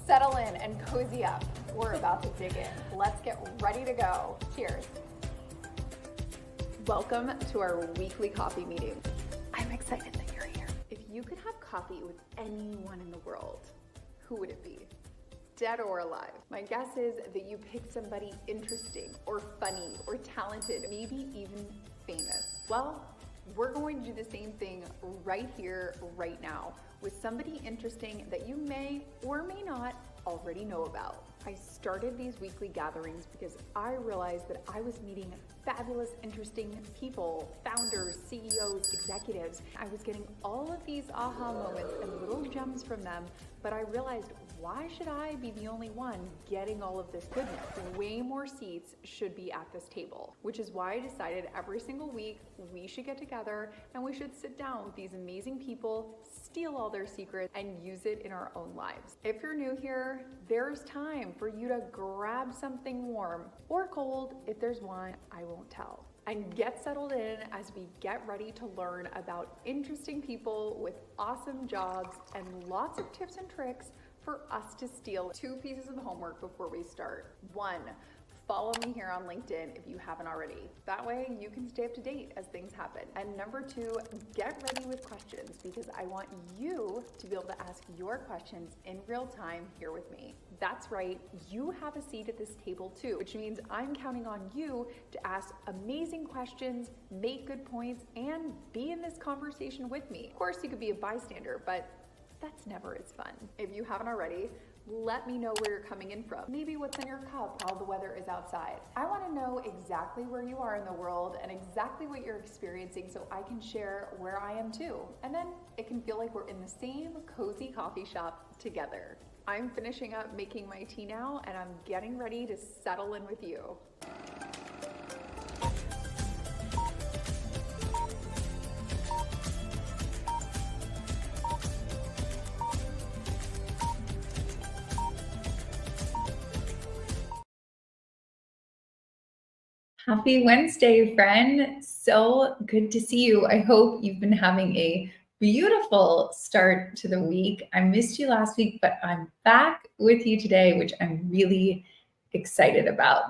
Settle in and cozy up. We're about to dig in. Let's get ready to go. Cheers. Welcome to our weekly coffee meeting. I'm excited that you're here. If you could have coffee with anyone in the world, who would it be? Dead or alive? My guess is that you picked somebody interesting or funny or talented, maybe even famous. Well, we're going to do the same thing right here, right now, with somebody interesting that you may or may not already know about. I started these weekly gatherings because I realized that I was meeting fabulous, interesting people, founders, CEOs, executives. I was getting all of these aha moments and little gems from them, but I realized, why should I be the only one getting all of this goodness? Way more seats should be at this table, which is why I decided every single week we should get together and we should sit down with these amazing people, steal all their secrets, and use it in our own lives. If you're new here, there's time for you to grab something warm or cold. If there's wine, I won't tell. And get settled in as we get ready to learn about interesting people with awesome jobs and lots of tips and tricks for us to steal. 2 pieces of homework before we start. 1, follow me here on LinkedIn if you haven't already. That way you can stay up to date as things happen. And number 2, get ready with questions because I want you to be able to ask your questions in real time here with me. That's right, you have a seat at this table too, which means I'm counting on you to ask amazing questions, make good points, and be in this conversation with me. Of course, you could be a bystander, but that's never as fun. If you haven't already, let me know where you're coming in from. Maybe what's in your cup, how the weather is outside. I want to know exactly where you are in the world and exactly what you're experiencing so I can share where I am too. And then it can feel like we're in the same cozy coffee shop together. I'm finishing up making my tea now and I'm getting ready to settle in with you. Happy Wednesday, friend. So good to see you. I hope you've been having a beautiful start to the week. I missed you last week, but I'm back with you today, which I'm really excited about.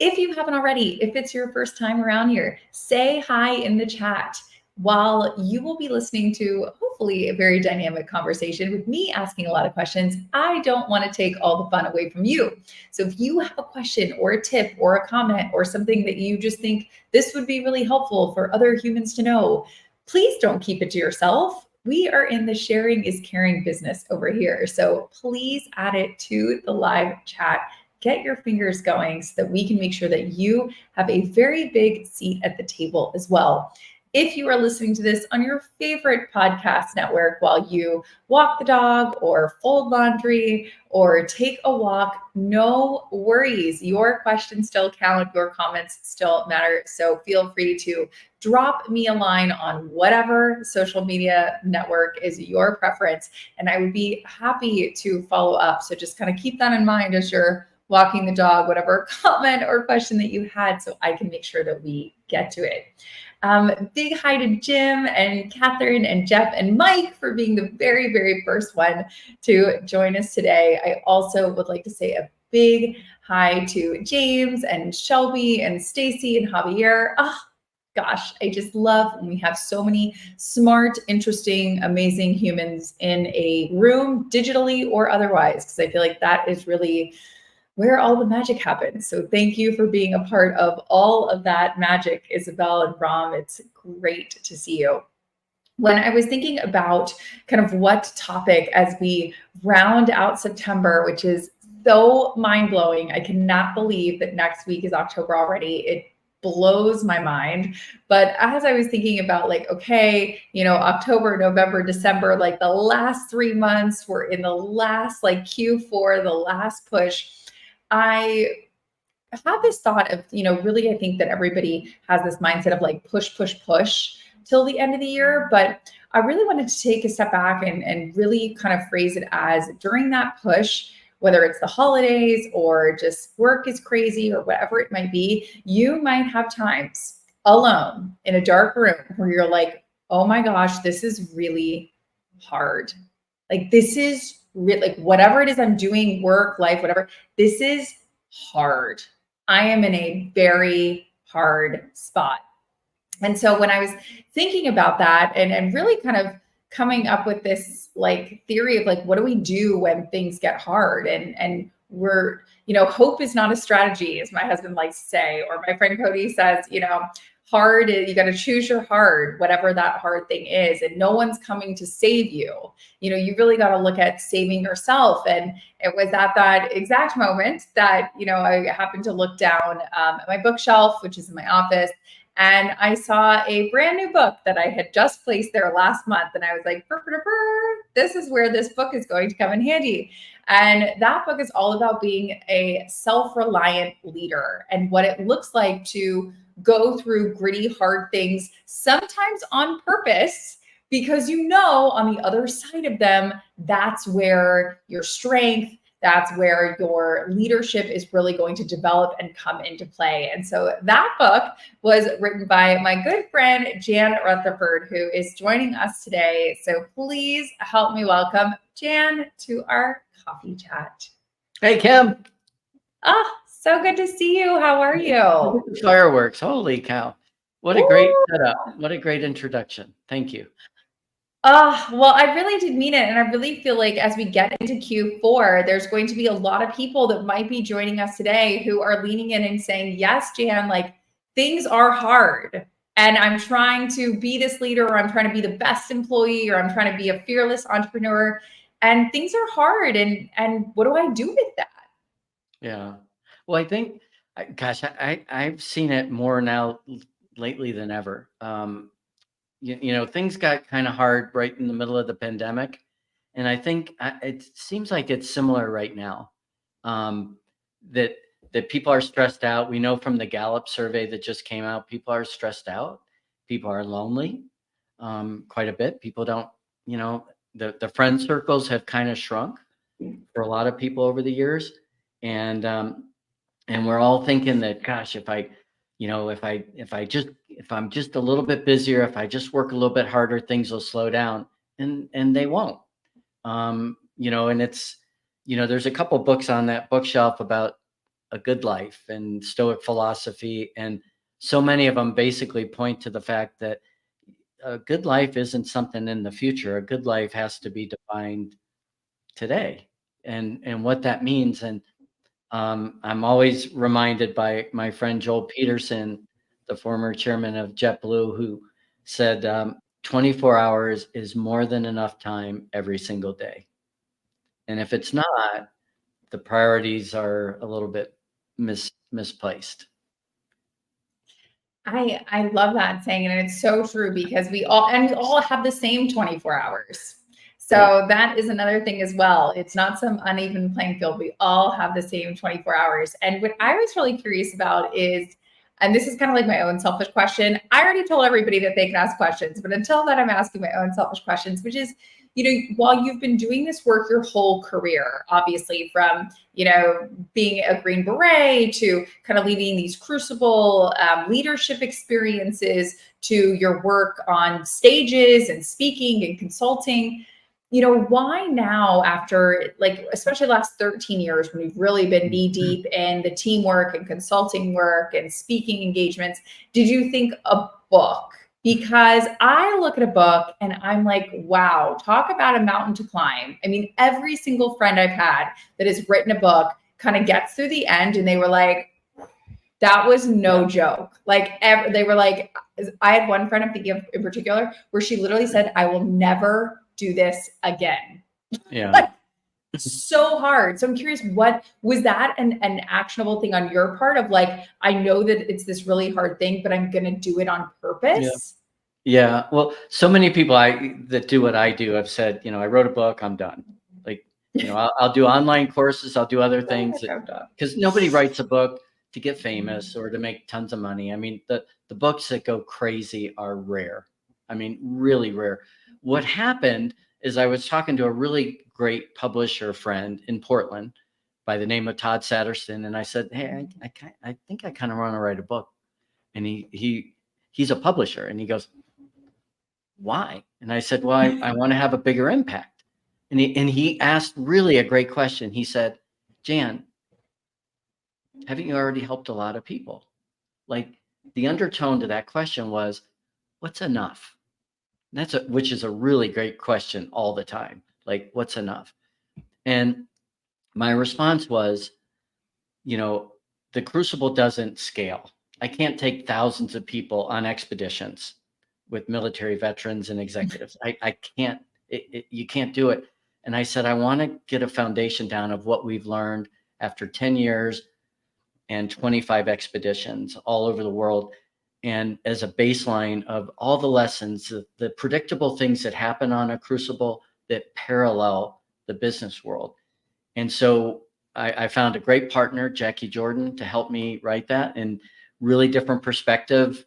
If you haven't already, if it's your first time around here, say hi in the chat. While you will be listening to hopefully a very dynamic conversation with me asking a lot of questions, I don't want to take all the fun away from you. So if you have a question or a tip or a comment or something that you just think this would be really helpful for other humans to know, please don't keep it to yourself. We are in the sharing is caring business over here. So please add it to the live chat. Get your fingers going so that we can make sure that you have a very big seat at the table as well. If you are listening to this on your favorite podcast network while you walk the dog or fold laundry or take a walk, no worries. Your questions still count. Your comments still matter. So feel free to drop me a line on whatever social media network is your preference, and I would be happy to follow up. So just kind of keep that in mind as you're walking the dog, whatever comment or question that you had, so I can make sure that we get to it. Big hi to Jim and Catherine and Jeff and Mike for being the very, very first one to join us today. I also would like to say a big hi to James and Shelby and Stacy and Javier. Oh, gosh, I just love when we have so many smart, interesting, amazing humans in a room, digitally or otherwise, because I feel like that is really where all the magic happens. So thank you for being a part of all of that magic, Isabel and Ram. It's great to see you. When I was thinking about kind of what topic as we round out September, which is so mind-blowing, I cannot believe that next week is October already. It blows my mind. But as I was thinking about like, okay, October, November, December, like the last 3 months, we're in the last like Q4, the last push. I have this thought of, really, I think that everybody has this mindset of like push, push, push till the end of the year. But I really wanted to take a step back and really kind of phrase it as during that push, whether it's the holidays or just work is crazy or whatever it might be, you might have times alone in a dark room where you're like, oh my gosh, this is really hard. Like, this is like whatever it is I'm doing, work, life, whatever, this is hard. I am in a very hard spot. And so when I was thinking about that and really kind of coming up with this like theory of like, what do we do when things get hard? And we're, hope is not a strategy, as my husband likes to say, or my friend Cody says, hard is, you got to choose your hard, whatever that hard thing is. And no one's coming to save you. You really got to look at saving yourself. And it was at that exact moment that, I happened to look down at my bookshelf, which is in my office. And I saw a brand new book that I had just placed there last month. And I was like, burr, burr, burr, this is where this book is going to come in handy. And that book is all about being a self-reliant leader and what it looks like to go through gritty, hard things, sometimes on purpose, because on the other side of them, that's where your strength, that's where your leadership is really going to develop and come into play. And so that book was written by my good friend, Jan Rutherford, who is joining us today. So please help me welcome Jan to our coffee chat. Hey, Kim. So good to see you. How are you? Fireworks. Holy cow. What a great setup. What a great introduction. Thank you. Well, I really did mean it. And I really feel like as we get into Q4, there's going to be a lot of people that might be joining us today who are leaning in and saying, yes, Jan, like things are hard. And I'm trying to be this leader, or I'm trying to be the best employee, or I'm trying to be a fearless entrepreneur. And things are hard. And what do I do with that? Yeah. Well, I think, I've seen it more now lately than ever. Things got kind of hard right in the middle of the pandemic. And I think it seems like it's similar right now, that people are stressed out. We know from the Gallup survey that just came out, people are stressed out. People are lonely quite a bit. People don't, the friend circles have kind of shrunk for a lot of people over the years. And we're all thinking that, gosh, if I'm just a little bit busier, if I just work a little bit harder, things will slow down, and they won't. And it's, there's a couple books on that bookshelf about a good life and Stoic philosophy, and so many of them basically point to the fact that a good life isn't something in the future. A good life has to be defined today, and what that means. And I'm always reminded by my friend Joel Peterson, the former chairman of JetBlue, who said 24 hours is more than enough time every single day. And if it's not, the priorities are a little bit misplaced. I love that saying, and it's so true because we all have the same 24 hours. So that is another thing as well. It's not some uneven playing field. We all have the same 24 hours. And what I was really curious about is, and this is kind of like my own selfish question. I already told everybody that they can ask questions, but until then, I'm asking my own selfish questions, which is, while you've been doing this work your whole career, obviously from, being a Green Beret to kind of leading these crucible leadership experiences to your work on stages and speaking and consulting, why now, after like, especially the last 13 years when we've really been knee deep in the teamwork and consulting work and speaking engagements, did you think a book? Because I look at a book and I'm like, wow, talk about a mountain to climb. I mean, every single friend I've had that has written a book kind of gets through the end and they were like, that was no joke. Like they were like, I had one friend I'm thinking of in particular where she literally said, I will never do this again. Yeah. Like, so hard. So I'm curious, what was that an actionable thing on your part of like, I know that it's this really hard thing, but I'm going to do it on purpose? Yeah. Well, so many people that do what I do have said, I wrote a book, I'm done. Like, I'll do online courses, I'll do other things because nobody writes a book to get famous or to make tons of money. I mean, the books that go crazy are rare. I mean, really rare. What happened is I was talking to a really great publisher friend in Portland by the name of Todd Satterson. And I said, hey, I think I kind of want to write a book. And he's a publisher. And he goes, why? And I said, well, I want to have a bigger impact. And he asked really a great question. He said, Jan, haven't you already helped a lot of people? Like, the undertone to that question was, what's enough? Which is a really great question all the time. Like, what's enough? And my response was, the crucible doesn't scale. I can't take thousands of people on expeditions with military veterans and executives. I can't, you can't do it. And I said, I want to get a foundation down of what we've learned after 10 years and 25 expeditions all over the world. And as a baseline of all the lessons, the predictable things that happen on a crucible that parallel the business world. And so I found a great partner, Jackie Jordan, to help me write that, and really different perspective.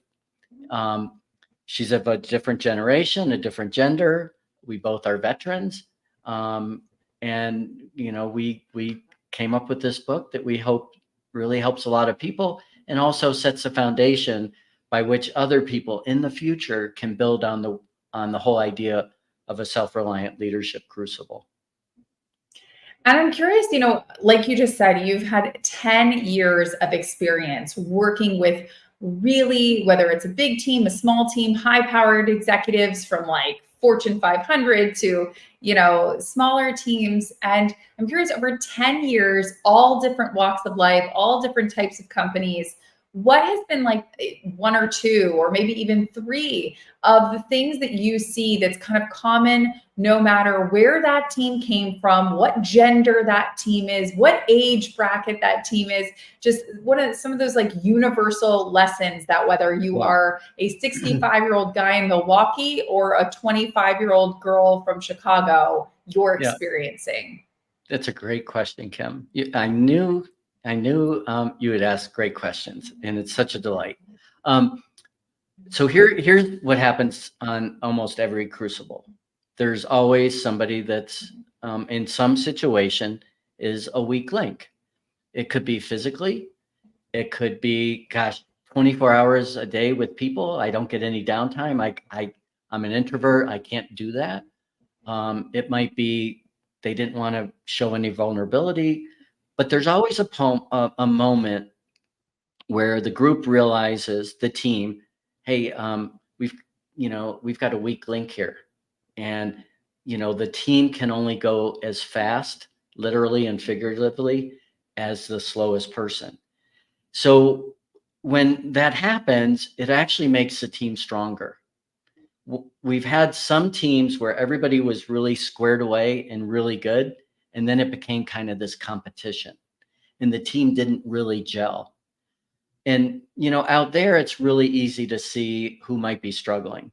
She's of a different generation, a different gender. We both are veterans. And, we came up with this book that we hope really helps a lot of people and also sets a foundation by which other people in the future can build on the whole idea of a self-reliant leadership crucible. And I'm curious, like you just said, you've had 10 years of experience working with really, whether it's a big team, a small team, high-powered executives from like Fortune 500 to, smaller teams. And I'm curious, over 10 years, all different walks of life, all different types of companies, what has been like one or two, or maybe even three of the things that you see that's kind of common, no matter where that team came from, what gender that team is, what age bracket that team is, just what are some of those like universal lessons that whether you are a 65-year-old guy in Milwaukee or a 25-year-old girl from Chicago, you're experiencing? That's a great question, Kim. I knew you would ask great questions, and it's such a delight. So here's what happens on almost every crucible. There's always somebody that's in some situation is a weak link. It could be physically. It could be, 24 hours a day with people. I don't get any downtime. I'm an introvert. I can't do that. It might be they didn't want to show any vulnerability. But there's always a moment where the group realizes, the team, hey, we've got a weak link here, and the team can only go as fast, literally and figuratively, as the slowest person. So when that happens, it actually makes the team stronger. We've had some teams where everybody was really squared away and really good, and then it became kind of this competition, and the team didn't really gel. And, out there, it's really easy to see who might be struggling.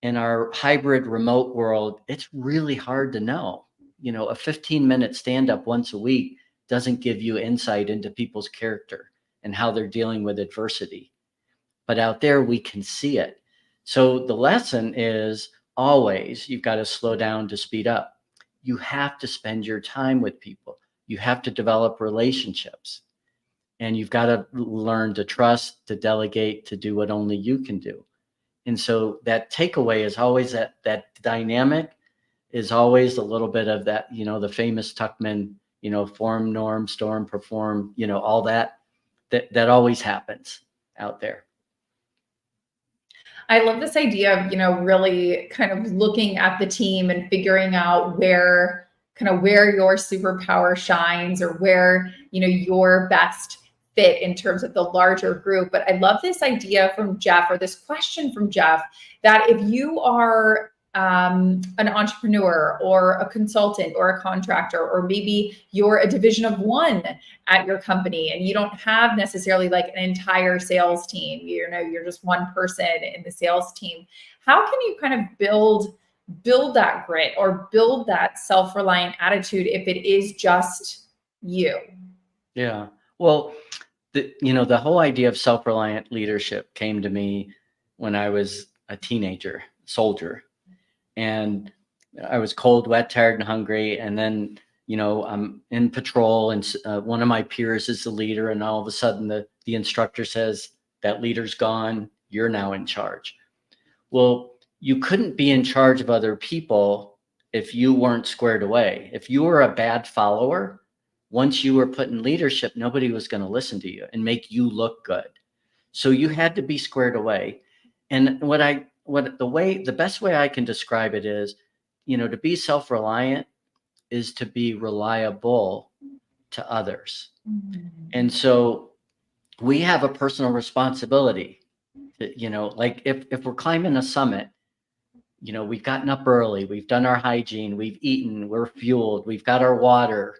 In our hybrid remote world, it's really hard to know. A 15-minute stand-up once a week doesn't give you insight into people's character and how they're dealing with adversity. But out there, we can see it. So the lesson is always, you've got to slow down to speed up. You have to spend your time with people. You have to develop relationships. And you've got to learn to trust, to delegate, to do what only you can do. And so that takeaway is always that dynamic is always a little bit of that, the famous Tuckman, form, norm, storm, perform, all that always happens out there. I love this idea of, really kind of looking at the team and figuring out where your superpower shines, or where, your best fit in terms of the larger group. But I love this idea from Jeff, or this question from Jeff, that if you are an entrepreneur or a consultant or a contractor, or maybe you're a division of one at your company and you don't have necessarily like an entire sales team, you're just one person in the sales team, how can you kind of build that grit or build that self-reliant attitude if it is just you? Yeah. Well, the whole idea of self-reliant leadership came to me when I was a teenager soldier, and I was cold, wet, tired, and hungry. And then, I'm in patrol, and one of my peers is the leader, and all of a sudden the instructor says, that leader's gone, you're now in charge. Well, you couldn't be in charge of other people if you weren't squared away. If you were a bad follower, once you were put in leadership, nobody was going to listen to you and make you look good. So you had to be squared away. And the best way I can describe it is, to be self-reliant is to be reliable to others. And so we have a personal responsibility to, like if we're climbing a summit, we've gotten up early, we've done our hygiene, we've eaten, we're fueled, we've got our water,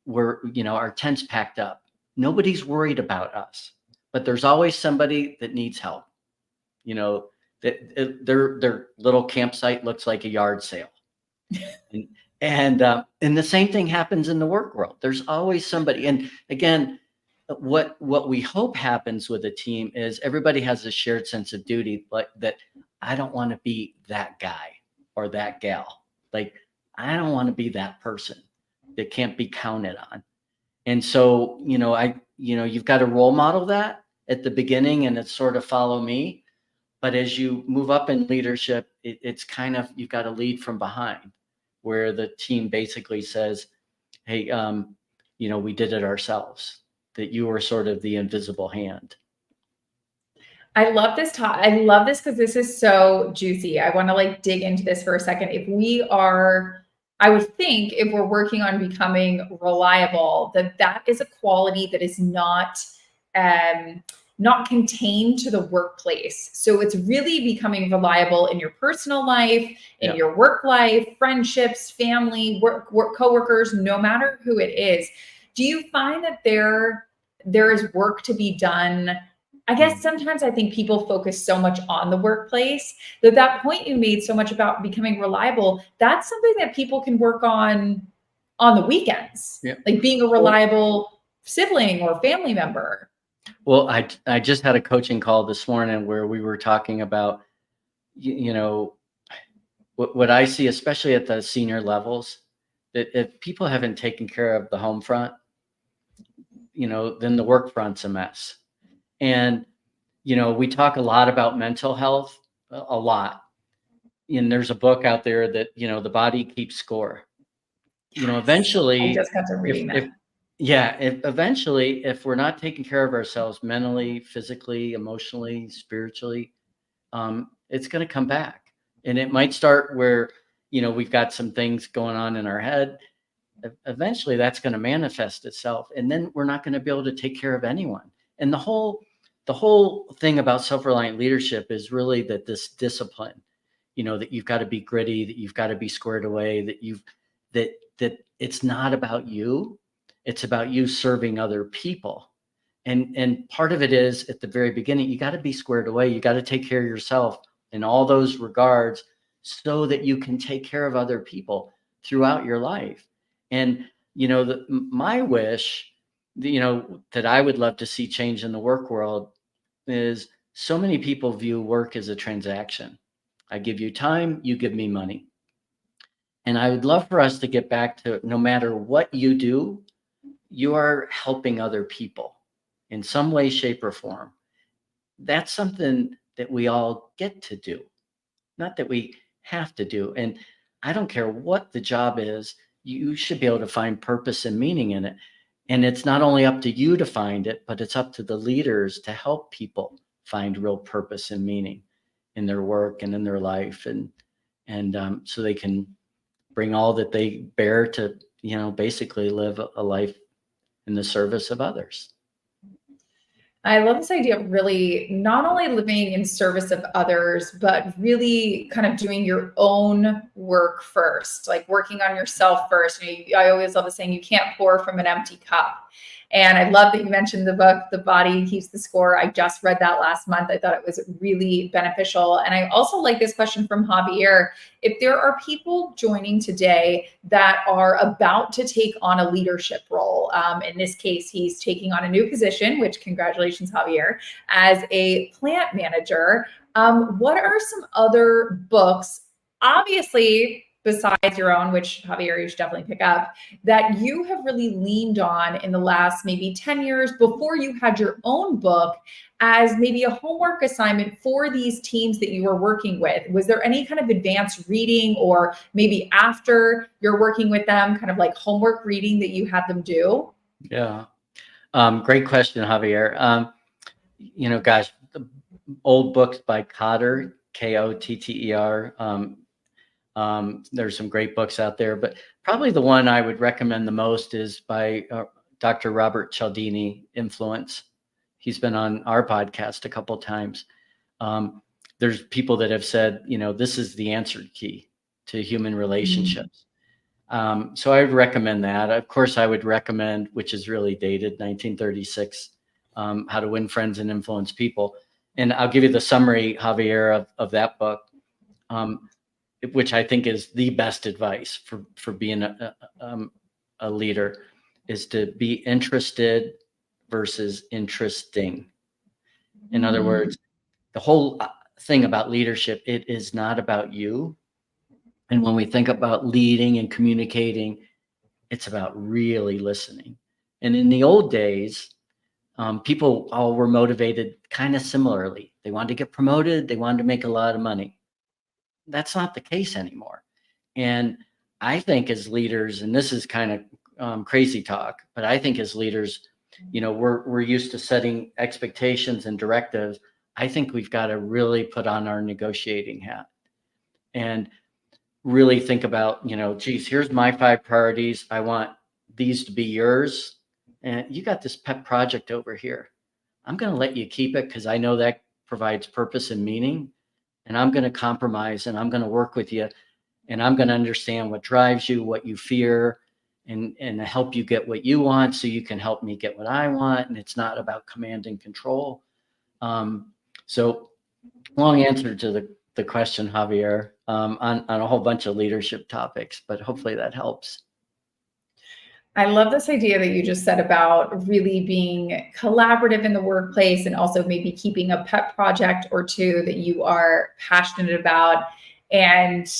our tent's packed up. Nobody's worried about us, but there's always somebody that needs help. Their little campsite looks like a yard sale. And the same thing happens in the work world. There's always somebody. And again, what we hope happens with a team is everybody has a shared sense of duty, but that I don't want to be that guy or that gal. Like, I don't want to be that person that can't be counted on. And so, you've got to role model that at the beginning, and it's sort of follow me. But as you move up in leadership, it's kind of, you've got to lead from behind, where the team basically says, hey, we did it ourselves, that you were sort of the invisible hand. I love this talk. I love this because this is so juicy. I want to dig into this for a second. I would think if we're working on becoming reliable, that is a quality that is not contained to the workplace. So it's really becoming reliable in your personal life, in your work life, friendships, family, work coworkers, no matter who it is. Do you find that there is work to be done? I guess sometimes I think people focus so much on the workplace that point you made so much about becoming reliable, that's something that people can work on the weekends, like being a reliable sibling or family member. Well, I just had a coaching call this morning where we were talking about, what I see, especially at the senior levels, that if people haven't taken care of the home front, then the work front's a mess. And, we talk a lot about mental health, a lot. And there's a book out there that, the body keeps score. Eventually, I just got to reading that. Eventually, if we're not taking care of ourselves mentally, physically, emotionally, spiritually, it's going to come back. And it might start where, we've got some things going on in our head. Eventually, that's going to manifest itself. And then we're not going to be able to take care of anyone. And the whole thing about self-reliant leadership is really that this discipline, that you've got to be gritty, that you've got to be squared away, that it's not about you. It's about you serving other people. And part of it is at the very beginning, you got to be squared away. You got to take care of yourself in all those regards so that you can take care of other people throughout your life. And, my wish, that I would love to see change in the work world is so many people view work as a transaction. I give you time, you give me money. And I would love for us to get back to, no matter what you do, you are helping other people in some way, shape, or form. That's something that we all get to do, not that we have to do. And I don't care what the job is, you should be able to find purpose and meaning in it. And it's not only up to you to find it, but it's up to the leaders to help people find real purpose and meaning in their work and in their life. And so they can bring all that they bear to, basically live a life in the service of others. I love this idea of really not only living in service of others, but really kind of doing your own work first, like working on yourself first. I always love the saying, you can't pour from an empty cup. And I love that you mentioned the book, The Body Keeps the Score. I just read that last month. I thought it was really beneficial. And I also like this question from Javier. If there are people joining today that are about to take on a leadership role, in this case, he's taking on a new position, which congratulations, Javier, as a plant manager. What are some other books? Obviously, besides your own, which Javier, you should definitely pick up, that you have really leaned on in the last maybe 10 years before you had your own book as maybe a homework assignment for these teams that you were working with? Was there any kind of advanced reading, or maybe after you're working with them, kind of like homework reading that you had them do? Yeah. Great question, Javier. Gosh, the old books by Kotter, Kotter. There's some great books out there, but probably the one I would recommend the most is by Dr. Robert Cialdini, Influence. He's been on our podcast a couple of times. There's people that have said, this is the answer key to human relationships. So I would recommend that. Of course, I would recommend, which is really dated, 1936, How to Win Friends and Influence People. And I'll give you the summary, Javier, of that book, which I think is the best advice for being a leader, is to be interested versus interesting. In other words, the whole thing about leadership, it is not about you. And when we think about leading and communicating, it's about really listening. And in the old days, people all were motivated kind of similarly. They wanted to get promoted. They wanted to make a lot of money. That's not the case anymore. And I think as leaders, and this is kind of crazy talk, but I think as leaders, we're used to setting expectations and directives. I think we've got to really put on our negotiating hat and really think about, geez, here's my 5 priorities. I want these to be yours. And you got this pet project over here. I'm going to let you keep it because I know that provides purpose and meaning. And I'm going to compromise, and I'm going to work with you, and I'm going to understand what drives you, what you fear, and help you get what you want so you can help me get what I want. And it's not about command and control. So long answer to the question, Javier, on a whole bunch of leadership topics, but hopefully that helps. I love this idea that you just said about really being collaborative in the workplace, and also maybe keeping a pet project or two that you are passionate about. And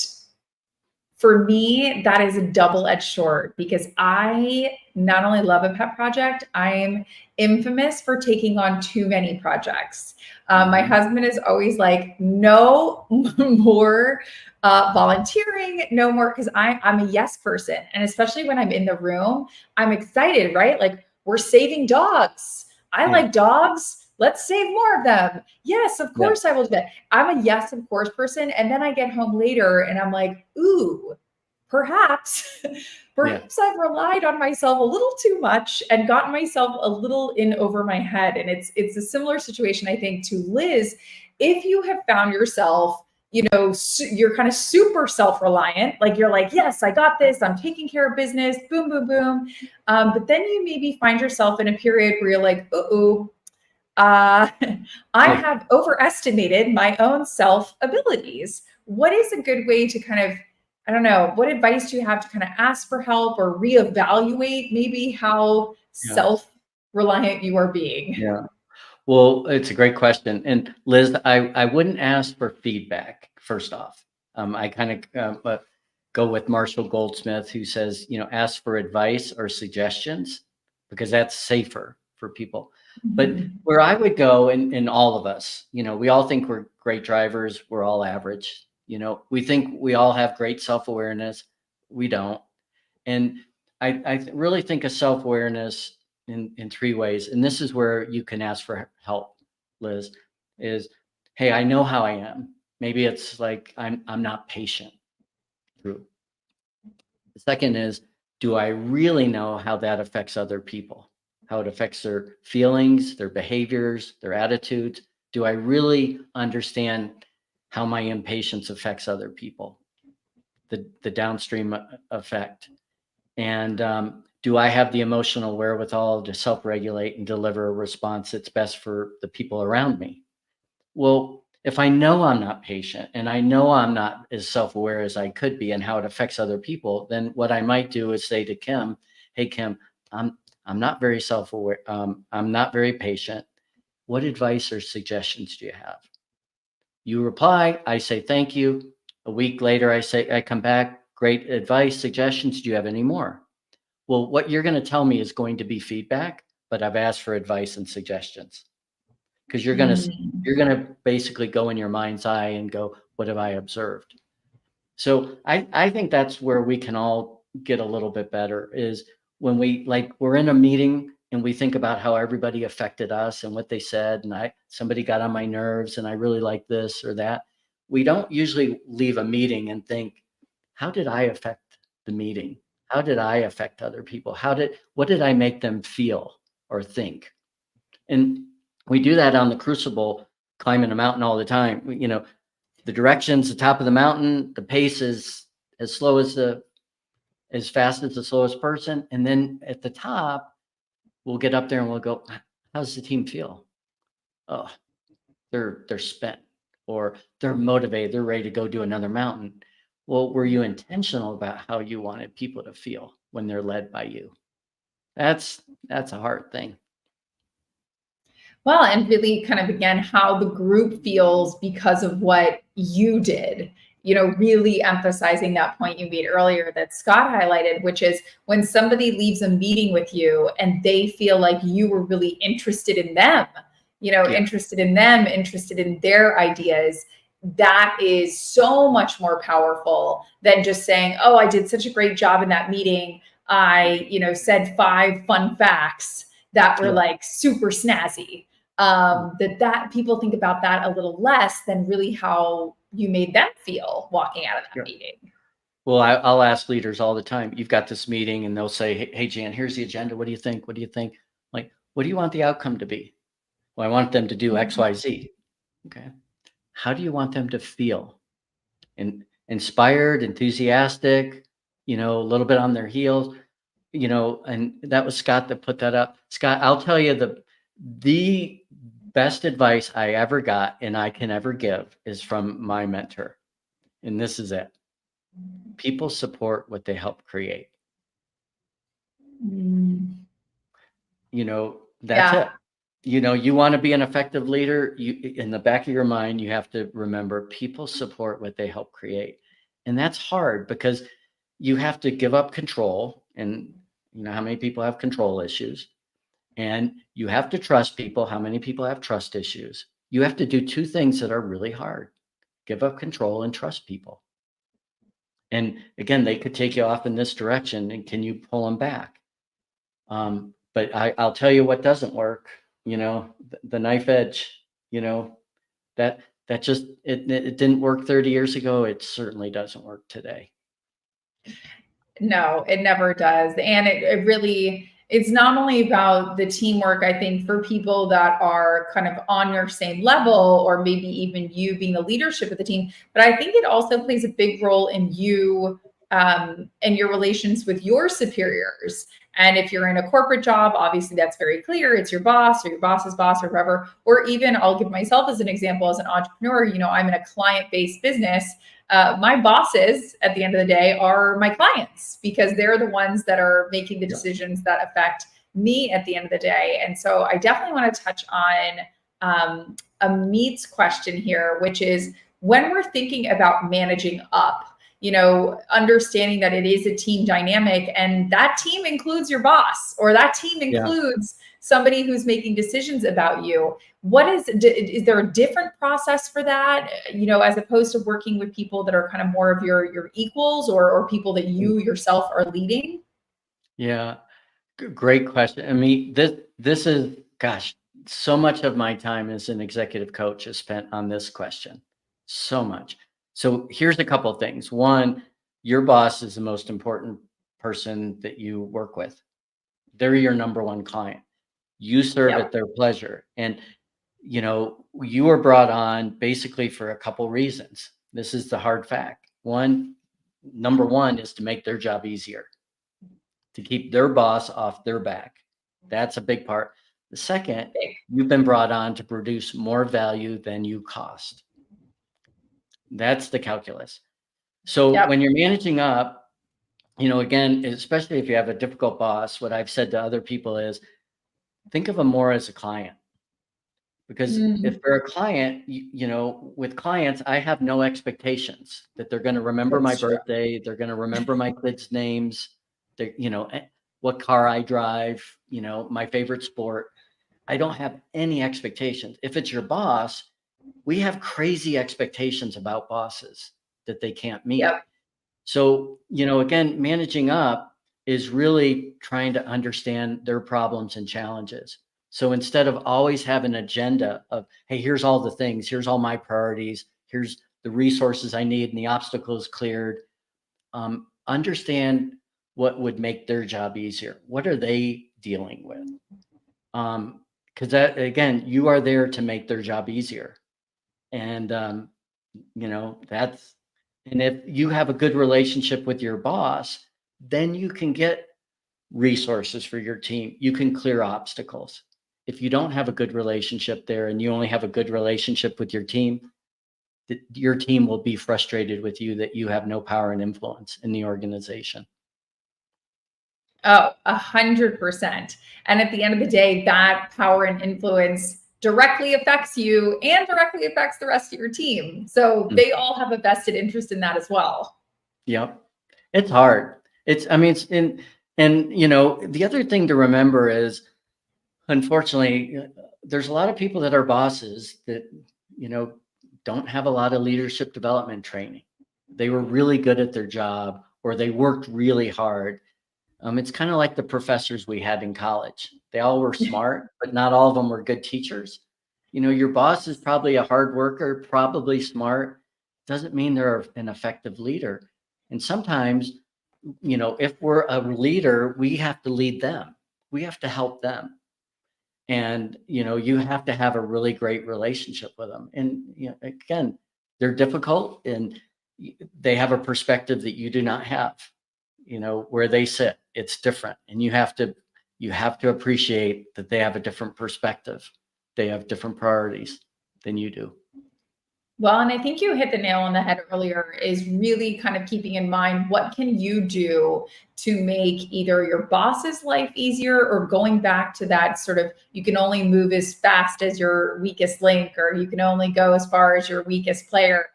for me, that is a double-edged sword, because I not only love a pet project, I'm infamous for taking on too many projects. My husband is always like, no more volunteering, no more, because I'm a yes person. And especially when I'm in the room, I'm excited, right? Like, we're saving dogs. I like dogs. Let's save more of them. Yes, of course I will do that. I'm a yes, of course person. And then I get home later and I'm like, ooh, perhaps I've relied on myself a little too much and gotten myself a little in over my head. And it's a similar situation, I think, to Liz. If you have found yourself, you're kind of super self-reliant, like you're like, yes, I got this, I'm taking care of business, boom, boom, boom. But then you maybe find yourself in a period where you're like, I have overestimated my own self abilities. What is a good way to kind of, I don't know, what advice do you have to kind of ask for help or reevaluate maybe how self-reliant you are being? Yeah. Well, it's a great question. And Liz, I wouldn't ask for feedback, first off. I kind of go with Marshall Goldsmith, who says, ask for advice or suggestions, because that's safer for people. But where I would go, in all of us, we all think we're great drivers. We're all average. We think we all have great self-awareness. We don't. And I really think of self-awareness in 3 ways. And this is where you can ask for help, Liz, is, hey, I know how I am. Maybe it's like, I'm not patient. True. The second is, do I really know how that affects other people? How it affects their feelings, their behaviors, their attitudes? Do I really understand how my impatience affects other people? The downstream effect. And do I have the emotional wherewithal to self-regulate and deliver a response that's best for the people around me? Well, if I know I'm not patient and I know I'm not as self-aware as I could be and how it affects other people, then what I might do is say to Kim, hey, Kim, I'm not very self-aware. I'm not very patient. What advice or suggestions do you have? You reply, I say, thank you. A week later, I come back, great advice, suggestions. Do you have any more? Well, what you're going to tell me is going to be feedback, but I've asked for advice and suggestions, because you're going to basically go in your mind's eye and go, what have I observed? So I think that's where we can all get a little bit better, is when we're in a meeting and we think about how everybody affected us and what they said, and somebody got on my nerves and I really like this or that. We don't usually leave a meeting and think, how did I affect the meeting? How did I affect other people? What did I make them feel or think? And we do that on the Crucible, climbing a mountain all the time. The directions, the top of the mountain, the pace is as fast as the slowest person. And then at the top, we'll get up there and we'll go, how's the team feel? Oh, they're spent, or they're motivated. They're ready to go do another mountain. Well, were you intentional about how you wanted people to feel when they're led by you? That's a hard thing. Well, and really kind of, again, how the group feels because of what you did, really emphasizing that point you made earlier that Scott highlighted, which is when somebody leaves a meeting with you and they feel like you were really interested in them, interested in them, interested in their ideas. That is so much more powerful than just saying, oh, I did such a great job in that meeting. I, said 5 fun facts that were like super snazzy. That people think about that a little less than really how you made them feel walking out of that meeting. Well, I'll ask leaders all the time, you've got this meeting, and they'll say, hey, Jan, here's the agenda. What do you think? What do you think? Like, what do you want the outcome to be? Well, I want them to do X, Y, Z. Okay. How do you want them to feel? Inspired, enthusiastic, a little bit on their heels, and that was Scott that put that up. Scott, I'll tell you, the best advice I ever got and I can ever give is from my mentor. And this is it. People support what they help create. That's it. You want to be an effective leader, in the back of your mind, you have to remember people support what they help create. And that's hard because you have to give up control. And how many people have control issues? And you have to trust people. How many people have trust issues? You have to do 2 things that are really hard: give up control and trust people. And again, they could take you off in this direction, and can you pull them back? But I'll tell you what doesn't work. The knife edge. That just it didn't work 30 years ago. It certainly doesn't work today. No, it never does. And it really, it's not only about the teamwork, I think, for people that are kind of on your same level, or maybe even you being the leadership of the team, but I think it also plays a big role in you and your relations with your superiors. And if you're in a corporate job, obviously that's very clear. It's your boss or your boss's boss or whoever. Or even, I'll give myself as an example, as an entrepreneur, I'm in a client-based business. My bosses at the end of the day are my clients, because they're the ones that are making the decisions that affect me at the end of the day. And so I definitely want to touch on Amit's question here, which is, when we're thinking about managing up, understanding that it is a team dynamic, and that team includes your boss, or that team includes somebody who's making decisions about you. Is there a different process for that, as opposed to working with people that are kind of more of your equals, or people that you yourself are leading? Yeah, great question. I mean, this is, gosh, so much of my time as an executive coach is spent on this question. So much. So here's a couple of things. One, your boss is the most important person that you work with. They're your number one client. You serve at their pleasure. And, you were brought on basically for a couple reasons. This is the hard fact. Number one is to make their job easier, to keep their boss off their back. That's a big part. The second, you've been brought on to produce more value than you cost. That's the calculus. So when you're managing up, again, especially if you have a difficult boss, what I've said to other people is, think of them more as a client, Because if Mm, they're a client, with clients, I have no expectations that they're going to remember my that's true. birthday. They're going to remember my kids' names, what car I drive, my favorite sport. I don't have any expectations. If it's your boss, we have crazy expectations about bosses that they can't meet. Yep. So, again, managing up is really trying to understand their problems and challenges. So instead of always having an agenda of, hey, here's all the things, here's all my priorities, here's the resources I need and the obstacles cleared, understand what would make their job easier. What are they dealing with? Because that, again, you are there to make their job easier. And, that's, and if you have a good relationship with your boss, then you can get resources for your team. You can clear obstacles. If you don't have a good relationship there and you only have a good relationship with your team, your team will be frustrated with you that you have no power and influence in the organization. Oh, 100%. And at the end of the day, that power and influence directly affects you and directly affects the rest of your team. So Mm. they all have a vested interest in that as well. Yep. It's hard. I mean, and the other thing to remember is, unfortunately, there's a lot of people that are bosses that, you know, don't have a lot of leadership development training. They were really good at their job or they worked really hard. It's kind of like the professors we had in college. They all were smart, but not all of them were good teachers. Your boss is probably a hard worker, probably smart. Doesn't mean they're an effective leader. And sometimes, if we're a leader, we have to lead them. We have to help them. And, you have to have a really great relationship with them. And, again, they're difficult and they have a perspective that you do not have. Where they sit, it's different. And you have to appreciate that they have a different perspective. They have different priorities than you do. Well, and I think you hit the nail on the head earlier is really kind of keeping in mind what can you do to make either your boss's life easier or going back to that sort of you can only move as fast as your weakest link or you can only go as far as your weakest player.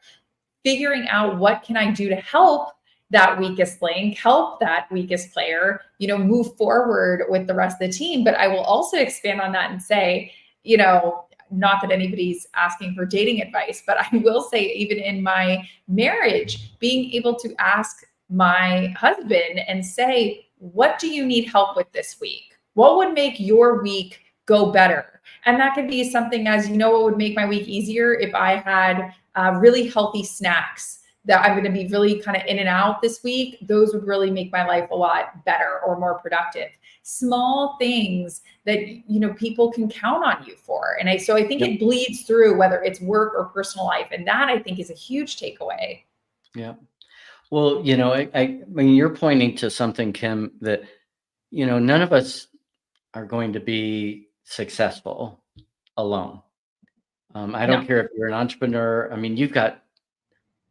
Figuring out what can I do to help that weakest link, help that weakest player, move forward with the rest of the team. But I will also expand on that and say, not that anybody's asking for dating advice, but I will say, even in my marriage, being able to ask my husband and say, what do you need help with this week? What would make your week go better? And that could be something as, what would make my week easier if I had really healthy snacks that I'm going to be really kind of in and out this week. Those would really make my life a lot better or more productive. Small things that people can count on you for. And so I think Yep. it bleeds through whether it's work or personal life. And that I think is a huge takeaway. Yeah. Well, I mean, you're pointing to something, Kim, that, none of us are going to be successful alone. I No. don't care if you're an entrepreneur. I mean,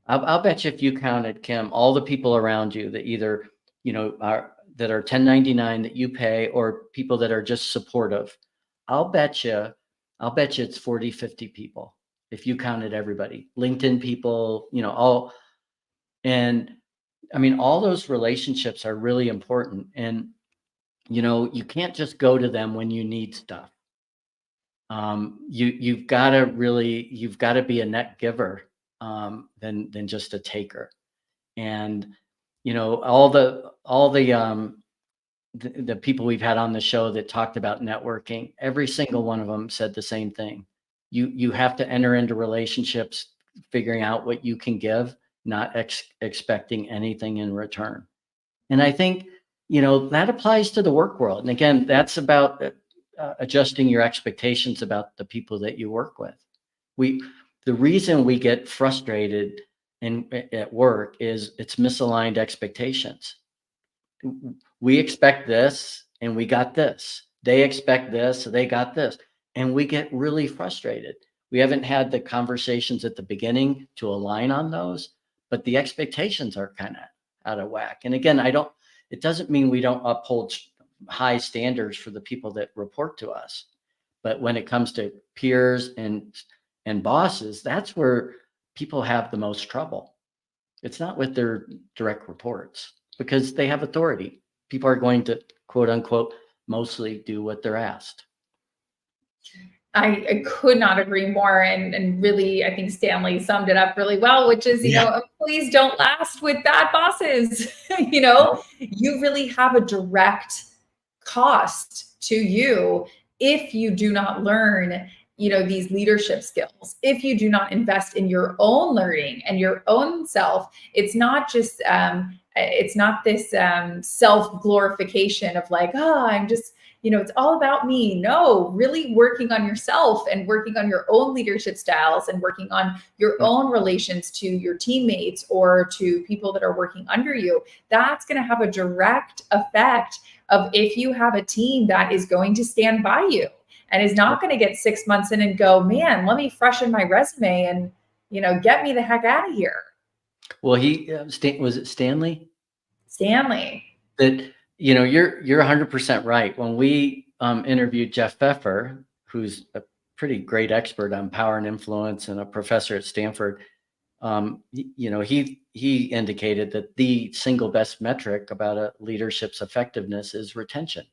I'll bet you if you counted, Kim, all the people around you that either, that are 1099 that you pay or people that are just supportive, I'll bet you it's 40, 50 people. If you counted everybody, LinkedIn people, all, and I mean, all those relationships are really important. And, you can't just go to them when you need stuff. You've got to be a net giver, than just a taker. And, all the people we've had on the show that talked about networking, every single one of them said the same thing. You have to enter into relationships figuring out what you can give, not expecting anything in return. And I think, that applies to the work world. And again, that's about adjusting your expectations about the people that you work with. The reason we get frustrated at work is it's misaligned expectations. We expect this and we got this. They expect this, so they got this. And we get really frustrated. We haven't had the conversations at the beginning to align on those, but the expectations are kind of out of whack. And again, it doesn't mean we don't uphold high standards for the people that report to us. But when it comes to peers and bosses, that's where people have the most trouble. It's not with their direct reports because they have authority. People are going to, quote unquote, mostly do what they're asked. I could not agree more. And really, I think Stanley summed it up really well, which is, employees don't last with bad bosses. No. You really have a direct cost to you if you do not learn, these leadership skills, if you do not invest in your own learning and your own self. It's not just, it's not this self glorification of like, oh, I'm just, it's all about me. No, really working on yourself and working on your own leadership styles and working on your own relations to your teammates or to people that are working under you. That's going to have a direct effect of if you have a team that is going to stand by you and is not going to get 6 months in and go, man, let me freshen my resume and, get me the heck out of here. Well, was it Stanley? Stanley. That, you're 100% right. When we interviewed Jeff Pfeffer, who's a pretty great expert on power and influence and a professor at Stanford, he indicated that the single best metric about a leadership's effectiveness is retention.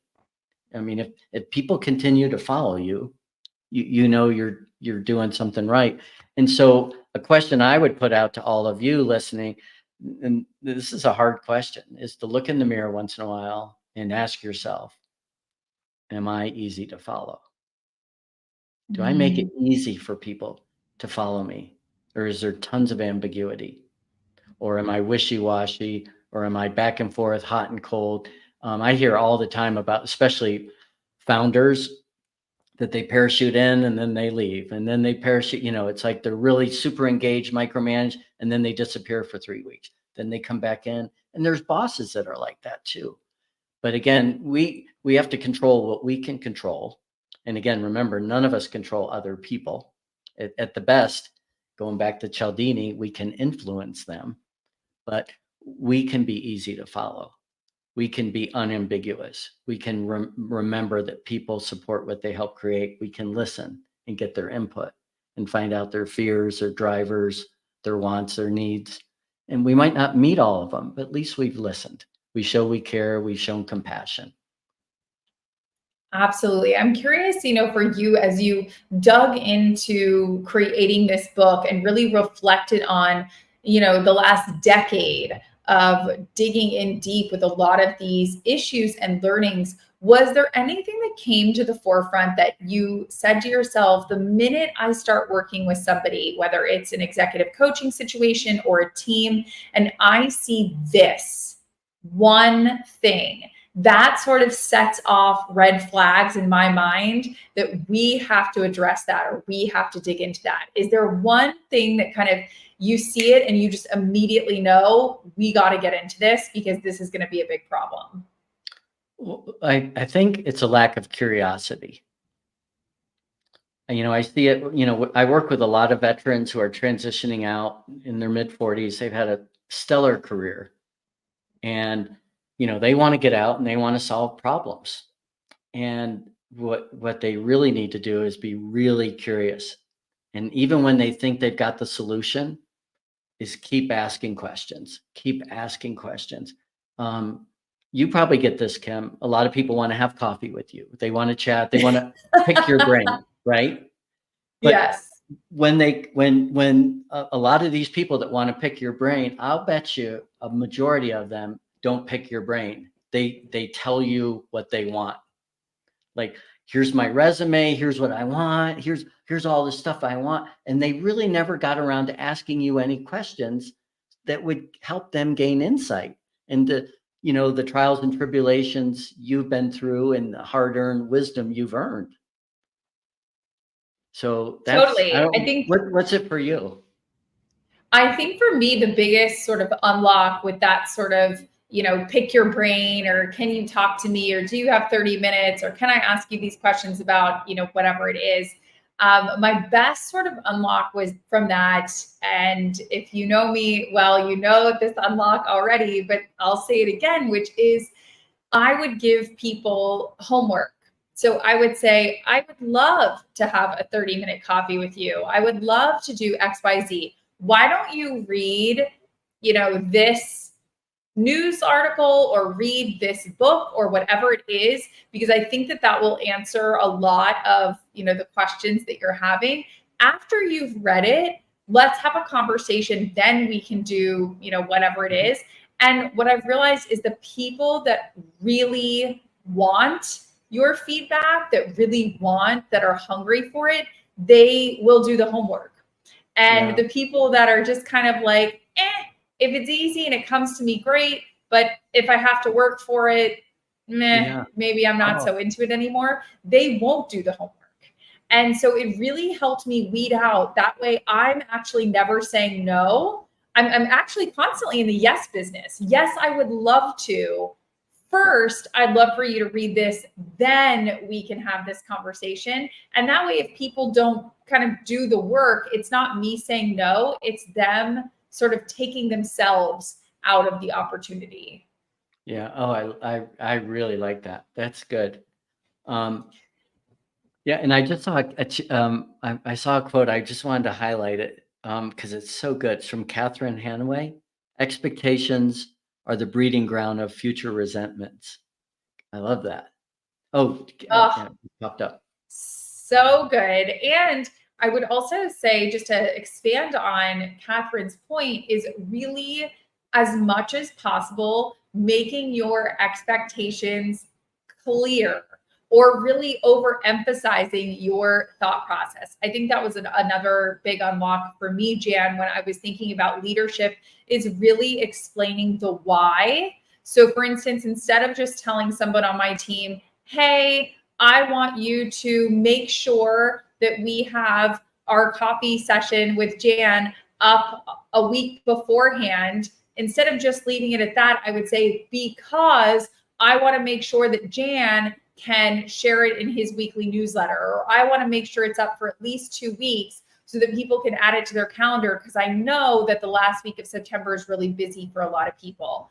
I mean, if people continue to follow you, you're doing something right. And so a question I would put out to all of you listening, and this is a hard question, is to look in the mirror once in a while and ask yourself, am I easy to follow? Do I make it easy for people to follow me? Or is there tons of ambiguity? Or am I wishy-washy? Or am I back and forth, hot and cold? I hear all the time about, especially founders, that they parachute in and then they leave. And then they parachute, it's like they're really super engaged, micromanaged, and then they disappear for 3 weeks. Then they come back in. And there's bosses that are like that too. But again, we have to control what we can control. And again, remember, none of us control other people. At the best, going back to Cialdini, we can influence them, but we can be easy to follow. We can be unambiguous. We can remember that people support what they help create. We can listen and get their input and find out their fears, their drivers, their wants, their needs. And we might not meet all of them, but at least we've listened. We show we care. We've shown compassion. Absolutely. I'm curious, for you, as you dug into creating this book and really reflected on, the last decade of digging in deep with a lot of these issues and learnings, was there anything that came to the forefront that you said to yourself, the minute I start working with somebody, whether it's an executive coaching situation or a team, and I see this one thing, that sort of sets off red flags in my mind that we have to address that or we have to dig into that? Is there one thing that kind of you see it and you just immediately know we got to get into this because this is going to be a big problem? Well, I think it's a lack of curiosity. I see it, I work with a lot of veterans who are transitioning out in their mid 40s. They've had a stellar career and, they want to get out and they want to solve problems. And what they really need to do is be really curious. And even when they think they've got the solution, is keep asking questions, keep asking questions. You probably get this, Kim. A lot of people want to have coffee with you. They want to chat. They want to pick your brain, right? But yes. When a lot of these people that want to pick your brain, I'll bet you a majority of them don't pick your brain. They tell you what they want. Like, here's my resume, here's what I want, here's all the stuff I want. And they really never got around to asking you any questions that would help them gain insight into, the trials and tribulations you've been through and the hard-earned wisdom you've earned. So that's Totally. I think what's it for you? I think for me, the biggest sort of unlock with that sort of, pick your brain, or can you talk to me, or do you have 30 minutes, or can I ask you these questions about, whatever it is. My best sort of unlock was from that. And if you know me, well, you know this unlock already, but I'll say it again, which is I would give people homework. So I would say, I would love to have a 30-minute coffee with you. I would love to do XYZ. Why don't you read, this news article or read this book or whatever it is, because I think that that will answer a lot of, the questions that you're having. After you've read it, let's have a conversation, then we can do, whatever it Mhm. is. And what I've realized is the people that really want your feedback, that are hungry for it, they will do the homework. And Yeah. the people that are just kind of like, if it's easy and it comes to me, great. But if I have to work for it, Yeah. maybe I'm not Oh, so into it anymore. They won't do the homework. And so it really helped me weed out. That way, I'm actually never saying no. I'm actually constantly in the yes business. Yes, I would love to. First, I'd love for you to read this, then we can have this conversation. And that way, if people don't kind of do the work, it's not me saying no, it's them sort of taking themselves out of the opportunity. yeah. Oh, I really like that. That's good. Um, yeah, and I just saw I saw a quote. I just wanted to highlight it because it's so good. It's from Catherine Hanaway. Expectations are the breeding ground of future resentments. I love that. Oh, Oh, yeah, it popped up. so good. And I would also say, just to expand on Catherine's point, is really, as much as possible, making your expectations clear or really overemphasizing your thought process. I think that was another big unlock for me, Jan, when I was thinking about leadership, is really explaining the why. So, for instance, instead of just telling someone on my team, hey, I want you to make sure that we have our coffee session with Jan up a week beforehand. Instead of just leaving it at that, I would say, because I want to make sure that Jan can share it in his weekly newsletter, or I want to make sure it's up for at least 2 weeks so that people can add it to their calendar, because I know that the last week of September is really busy for a lot of people.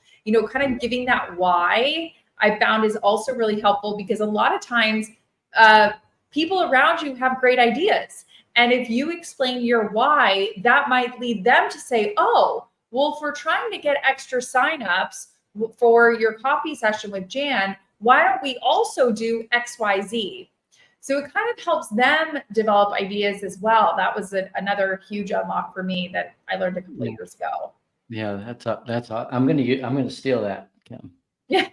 Kind of giving that why, I found, is also really helpful, because a lot of times uh, people around you have great ideas. And if you explain your why, that might lead them to say, oh, well, if we're trying to get extra signups for your coffee session with Jan, why don't we also do XYZ? So it kind of helps them develop ideas as well. That was another huge unlock for me that I learned a couple of Yeah, years ago. yeah. I'm gonna steal that, Kim. Yeah.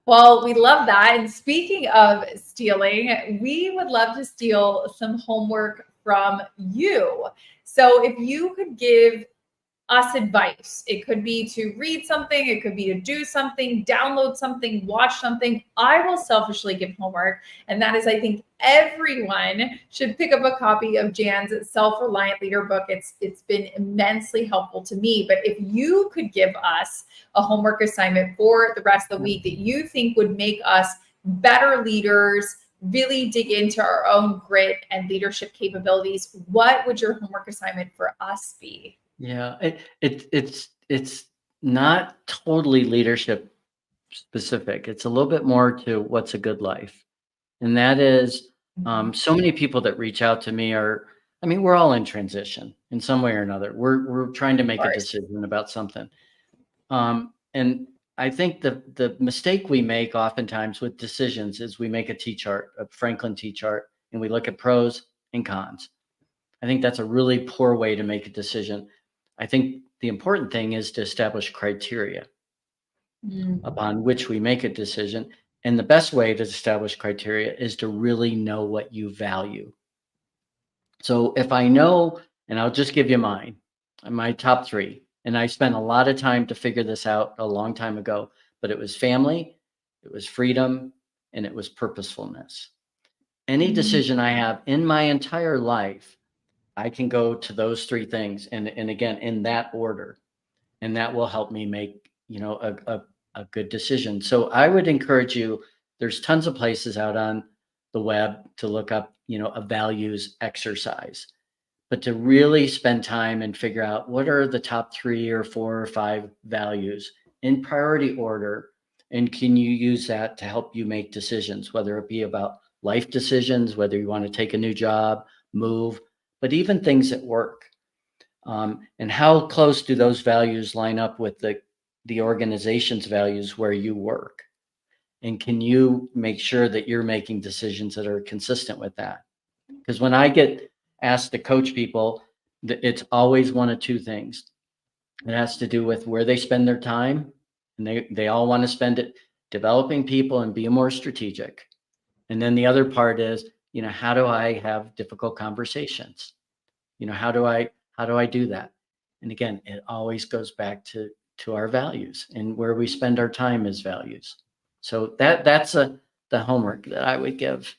Well, we love that. And speaking of stealing, we would love to steal some homework from you. So if you could give us advice. It could be to read something, it could be to do something, download something, watch something. I will selfishly give homework. And that is, I think everyone should pick up a copy of Jan's Self-Reliant Leader book. It's been immensely helpful to me. But if you could give us a homework assignment for the rest of the Yeah. week that you think would make us better leaders, really dig into our own grit and leadership capabilities, what would your homework assignment for us be? Yeah, it's not totally leadership specific. It's a little bit more to what's a good life. And that is, Mhm. so many people that reach out to me are, I mean, we're all in transition in some way or another. We're trying to Of make a course. decision about something. And I think the mistake we make oftentimes with decisions is we make a T chart, a Franklin T chart, and we look at pros and cons. I think that's a really poor way to make a decision. I think the important thing is to establish criteria Mm. upon which we make a decision. And the best way to establish criteria is to really know what you value. So if I know, and I'll just give you mine, my top three, and I spent a lot of time to figure this out a long time ago, but it was family, it was freedom, and it was purposefulness. Any Mm. decision I have in my entire life, I can go to those three things, and again in that order, and that will help me make a good decision. So I would encourage you. There's tons of places out on the web to look up a values exercise, but to really spend time and figure out what are the top three or four or five values in priority order, And can you use that to help you make decisions, whether it be about life decisions, whether you want to take a new job, move, but even things at work. And how close do those values line up with the organization's values where you work? And can you make sure that you're making decisions that are consistent with that? Because when I get asked to coach people, it's always one of two things. It has to do with where they spend their time, and they all want to spend it developing people and being more strategic. And then the other part is, how do I have difficult conversations? How do I do that? And again, it always goes back to our values, and where we spend our time is values. So that's the homework that I would give.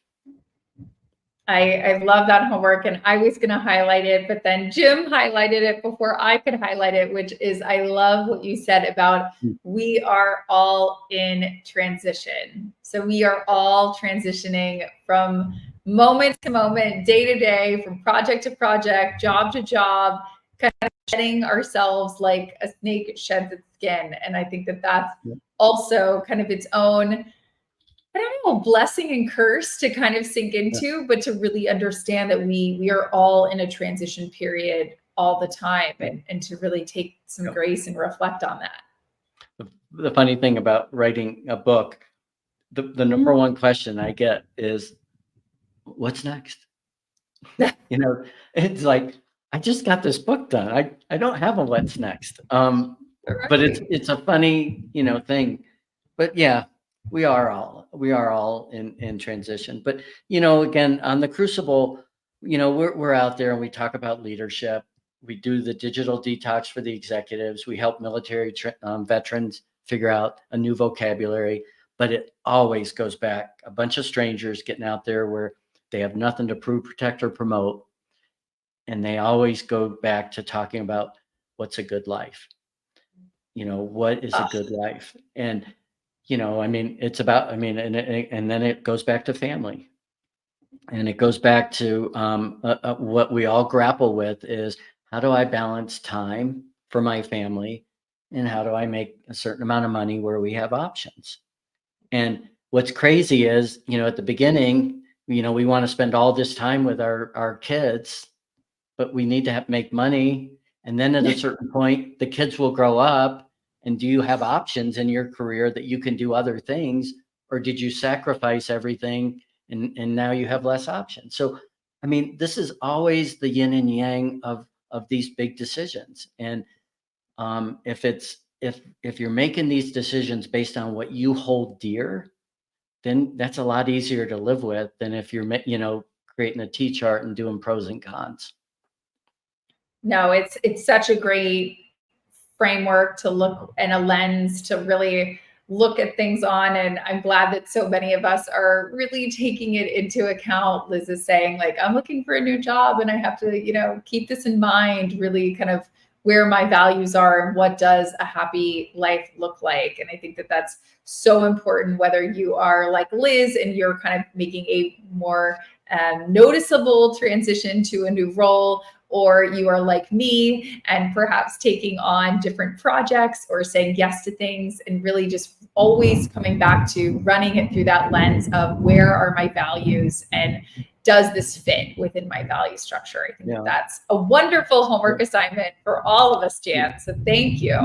I love that homework, and I was going to highlight it, but then Jim highlighted it before I could highlight it, which is I love what you said about we are all in transition. So we are all transitioning from moment to moment, day to day, from project to project, job to job, kind of shedding ourselves like a snake sheds its skin. And I think that that's also kind of its own, I don't know, blessing and curse to kind of sink into, but to really understand that we are all in a transition period all the time, and to really take some grace and reflect on that. The funny thing about writing a book, the number one question I get is, what's next? It's like, I just got this book done. I don't have a what's next. But it's a funny, thing. But yeah, we are all in transition. But again, on the Crucible, we're out there and we talk about leadership. We do the digital detox for the executives. We help military veterans figure out a new vocabulary. But it always goes back, a bunch of strangers getting out there where they have nothing to prove, protect, or promote. And they always go back to talking about what's a good life. What is a good life? And, it's about, and then it goes back to family. And it goes back to what we all grapple with is, how do I balance time for my family? And how do I make a certain amount of money where we have options? And what's crazy is, at the beginning, we want to spend all this time with our kids, but we need to make money. And then at a certain point, the kids will grow up. And do you have options in your career that you can do other things? Or did you sacrifice everything and now you have less options? So, this is always the yin and yang of these big decisions. And if you're making these decisions based on what you hold dear, then that's a lot easier to live with than if you're, creating a T-chart and doing pros and cons. No, it's such a great framework to look, and a lens to really look at things on. And I'm glad that so many of us are really taking it into account. Liz is saying, like, I'm looking for a new job and I have to, keep this in mind, really kind of where my values are and what does a happy life look like. And I think that that's so important, whether you are like Liz and you're kind of making a more noticeable transition to a new role, or you are like me and perhaps taking on different projects or saying yes to things, and really just always coming back to running it through that lens of, where are my values and does this fit within my value structure? I think that's a wonderful homework assignment for all of us, Jan. So thank you.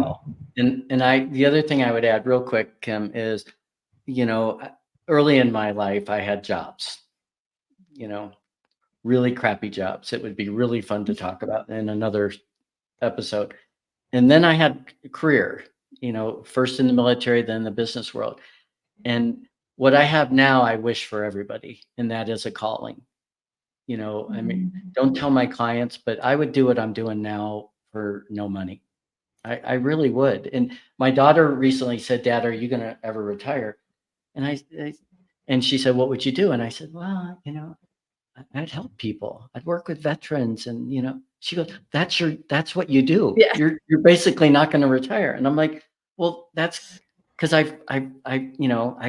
And the other thing I would add real quick, Kim, is, early in my life, I had jobs, really crappy jobs. It would be really fun to talk about in another episode. And then I had a career, first in the military, then the business world. And what I have now, I wish for everybody, and that is a calling. Don't tell my clients, but I would do what I'm doing now for no money. I really would. And my daughter recently said, "Dad, are you going to ever retire?" And she said, "What would you do?" And I said, "Well, I'd help people. I'd work with veterans." And, she goes, that's what you do. Yeah. You're basically not going to retire. And I'm like, well, that's because I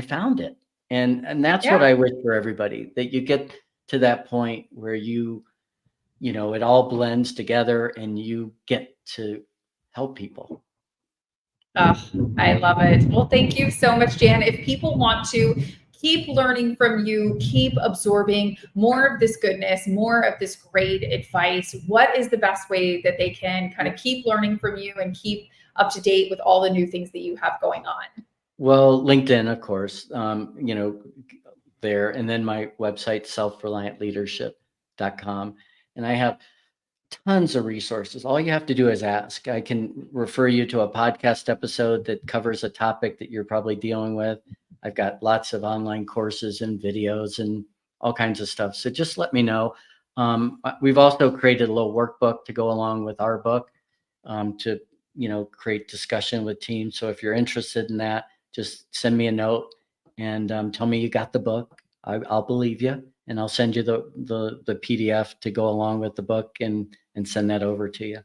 found it. And that's what I wish for everybody, that you get to that point where it all blends together and you get to help people. Oh, I love it. Well, thank you so much, Jan. If people want to keep learning from you, keep absorbing more of this goodness, more of this great advice, what is the best way that they can kind of keep learning from you and keep up to date with all the new things that you have going on? Well, LinkedIn, of course, there, and then my website, self-reliantleadership.com. And I have tons of resources. All you have to do is ask. I can refer you to a podcast episode that covers a topic that you're probably dealing with. I've got lots of online courses and videos and all kinds of stuff. So just let me know. We've also created a little workbook to go along with our book, to create discussion with teams. So if you're interested in that, just send me a note and tell me you got the book. I'll believe you, and I'll send you the PDF to go along with the book and send that over to you.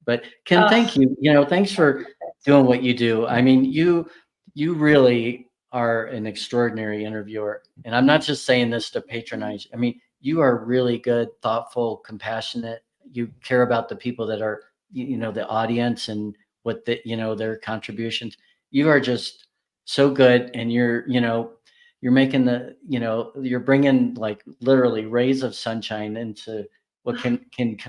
But Kim, thank Oh, you. Thanks for doing what you do. I mean, you really are an extraordinary interviewer. And I'm not just saying this to patronize you. I mean, you are really good, thoughtful, compassionate. You care about the people that are, the audience and what their contributions. You are just so good. And you're making you're bringing like literally rays of sunshine into what can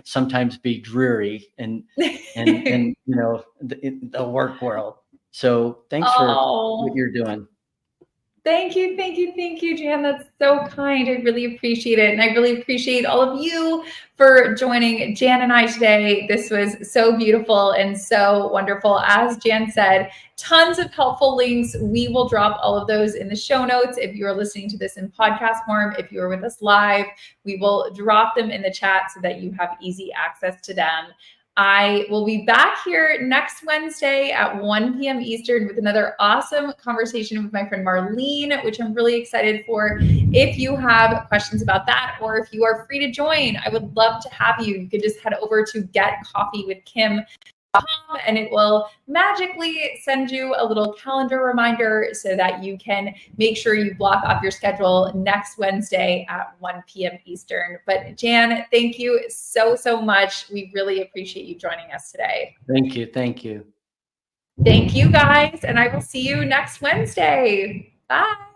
sometimes be dreary and the work world. So thanks for what oh, you're doing. thank you, Jan. That's so kind. I really appreciate it. And I really appreciate all of you for joining Jan and I today. This was so beautiful and so wonderful. As Jan said, tons of helpful links. We will drop all of those in the show notes. If you're listening to this in podcast form, if you're with us live, we will drop them in the chat so that you have easy access to them. I will be back here next Wednesday at 1 p.m. Eastern with another awesome conversation with my friend Marlene, which I'm really excited for. If you have questions about that, or if you are free to join, I would love to have you. You could just head over to Get Coffee with Kim, and it will magically send you a little calendar reminder so that you can make sure you block off your schedule next Wednesday at 1 p.m. Eastern. But Jan, thank you so, so much. We really appreciate you joining us today. Thank you. Thank you. Thank you guys, and I will see you next Wednesday. Bye.